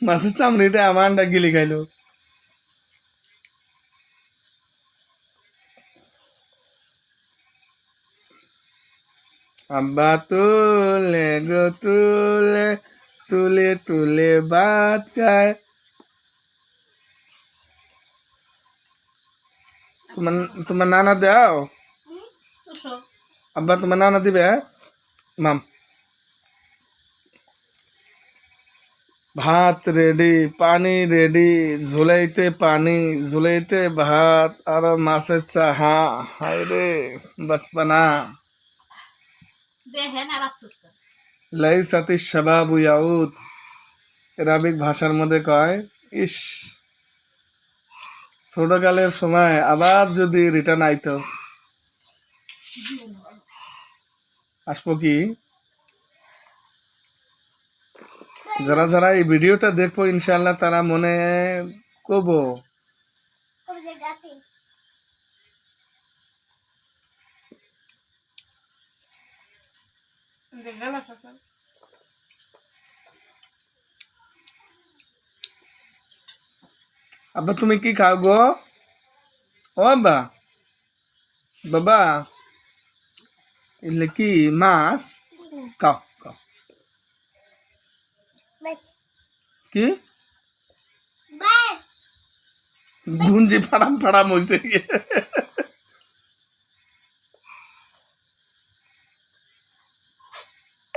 মাছের চামড়িটা আমার আন্ডা গিলি খাইলো। আব্বা তুলে গো তুলে, তুলে তুলে ভাত খায়। তোমার তোমার নানা দাও, আব্বা তোমার নানা দিবে মাম। ভাত রেডি, পানি রেডি, ঝুলাইতে পানি, ঝুলাইতে ভাত আর মাছের চাহা। হায় রে বচপনা। লাইসাতি শাবাবু ইয়াউদ, আরবিক ভাষার মধ্যে কয় ইস, ছোটকালের সময় আবার যদি রিটার্ন আইতো। আসবো কি? যারা যারা এই ভিডিওটা দেখবো ইনশাল্লাহ তারা মনে করবো আব্বা তুমি কি খাও গো? ও আব্বা, বাবা এলে কি মাছ? খাও খাও। কি গুঞ্জি ফাড়াম ফাড়াম হয়েছে।